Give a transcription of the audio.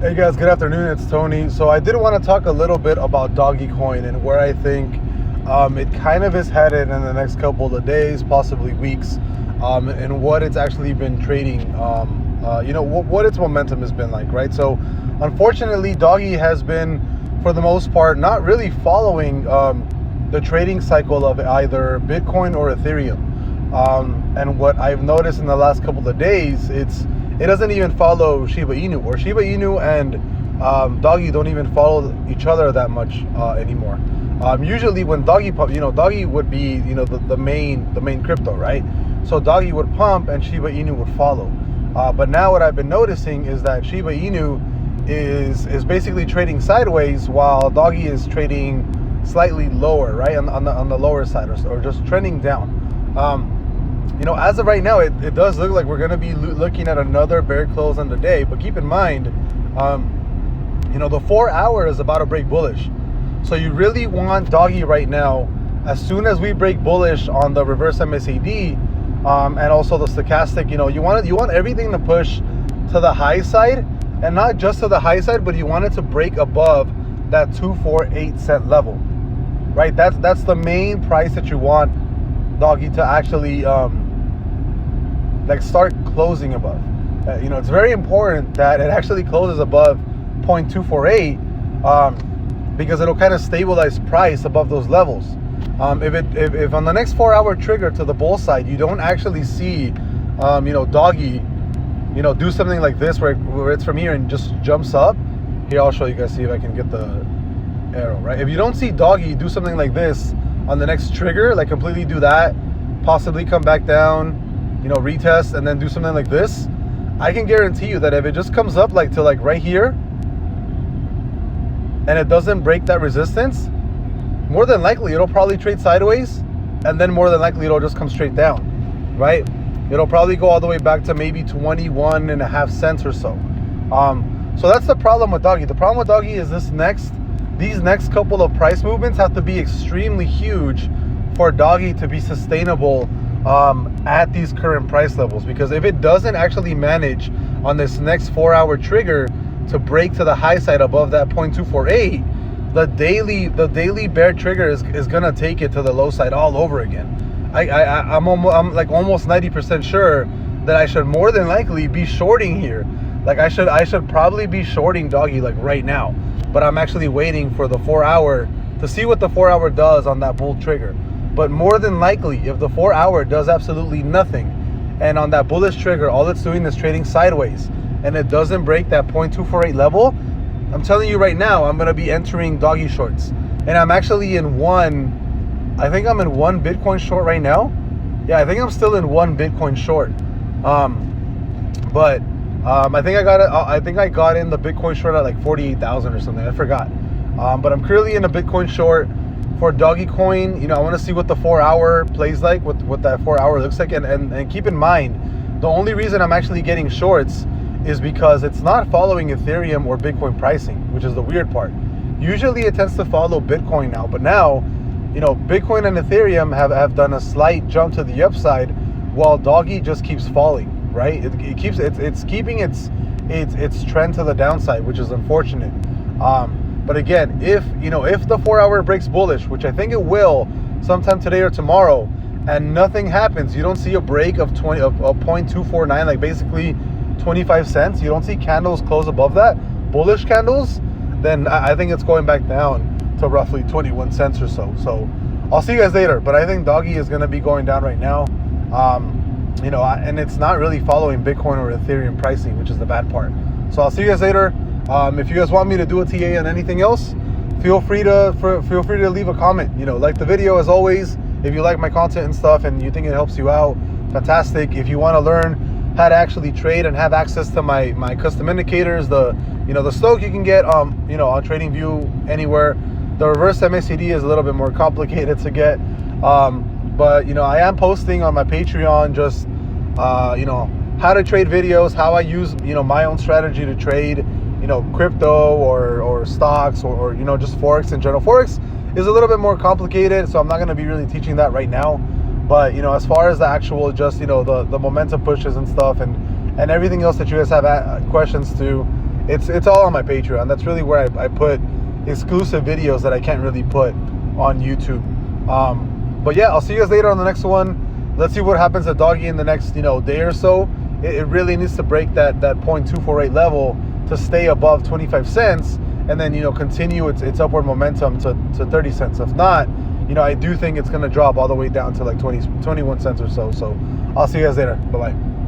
Hey guys, good afternoon. It's Tony. So I did want to talk a little bit about DogeCoin and where I think it kind of is headed in the next couple of days, possibly weeks, and what it's actually been trading. What its momentum has been like, right? So unfortunately, Doggy has been, for the most part, not really following the trading cycle of either Bitcoin or Ethereum. And what I've noticed in the last couple of days, it doesn't even follow Shiba Inu, or Shiba Inu and Doggy don't even follow each other that much anymore. Usually when Doggy pump, Doggy would be, the main crypto, right? So Doggy would pump and Shiba Inu would follow. But now what I've been noticing is that Shiba Inu is basically trading sideways while Doggy is trading slightly lower, right, on the lower side, or just trending down. As of right now, it does look like we're going to be looking at another bear close on the day. But keep in mind, the 4 hour is about to break bullish. So you really want Doggy right now, as soon as we break bullish on the reverse MACD, and also the stochastic, you want everything to push to the high side, and not just to the high side, but you want it to break above that 248 cent level, right? That's the main price that you want Doggy to actually start closing above. It's very important that it actually closes above 0.248, because it'll kind of stabilize price above those levels. If on the next 4 hour trigger to the bull side, you don't actually see Doggy do something like this where it's from here and just jumps up. Here, I'll show you guys, see if I can get the arrow, right? If you don't see Doggy do something like this on the next trigger, like completely do that, possibly come back down, retest, and then do something like this, I can guarantee you that if it just comes up to right here and it doesn't break that resistance, more than likely it'll probably trade sideways, and then more than likely it'll just come straight down, right? It'll probably go all the way back to maybe 21.5 cents or so. So that's the problem with Doggy. The problem with Doggy is these next couple of price movements have to be extremely huge for Doggy to be sustainable at these current price levels. Because if it doesn't actually manage on this next 4 hour trigger to break to the high side above that 0.248, the daily bear trigger is gonna take it to the low side all over again. I'm like almost 90% sure that I should more than likely be shorting here. Like I should probably be shorting Doggy right now. But I'm actually waiting for the 4 hour to see what the 4 hour does on that bull trigger. But more than likely, if the 4 hour does absolutely nothing, and on that bullish trigger, all it's doing is trading sideways, and it doesn't break that 0.248 level, I'm telling you right now, I'm going to be entering Doggy shorts. And I'm actually in I think I'm in one Bitcoin short right now. Yeah, I think I'm still in one Bitcoin short. But I think I got in the Bitcoin short at 48,000 or something. I forgot. But I'm currently in a Bitcoin short for DogeCoin. I want to see what the 4 hour plays like, what that 4 hour looks like. And keep in mind, the only reason I'm actually getting shorts is because it's not following Ethereum or Bitcoin pricing, which is the weird part. Usually it tends to follow Bitcoin now, but now, Bitcoin and Ethereum have done a slight jump to the upside, while Doggy just keeps falling, right? It's keeping its trend to the downside, which is unfortunate. But again, if the 4 hour breaks bullish, which I think it will sometime today or tomorrow, and nothing happens, you don't see a break of 0.249, like basically 25 cents, you don't see candles close above that, bullish candles, then I think it's going back down to roughly 21 cents or so. So I'll see you guys later. But I think Doggy is going to be going down right now. And it's not really following Bitcoin or Ethereum pricing, which is the bad part. So I'll see you guys later. If you guys want me to do a TA on anything else, feel free to leave a comment. Like the video as always. If you like my content and stuff and you think it helps you out, fantastic. If you want to learn how to actually trade and have access to my custom indicators, the stoke you can get on TradingView anywhere. The reverse MACD is a little bit more complicated to get, but I am posting on my Patreon just how to trade videos, how I use my own strategy to trade crypto or stocks or just forex in general. Forex is a little bit more complicated, so I'm not going to be really teaching that right now. But as far as the actual just the momentum pushes and stuff and everything else that you guys have questions to, it's all on my Patreon. That's really where I put exclusive videos that I can't really put on YouTube. But yeah, I'll see you guys later on the next one. Let's see what happens to Doggy in the next day or so. It really needs to break that 0.248 level to stay above 25 cents, and then continue its upward momentum to 30 cents. If not, I do think it's going to drop all the way down to like 21 cents or so. So I'll see you guys later. Bye bye.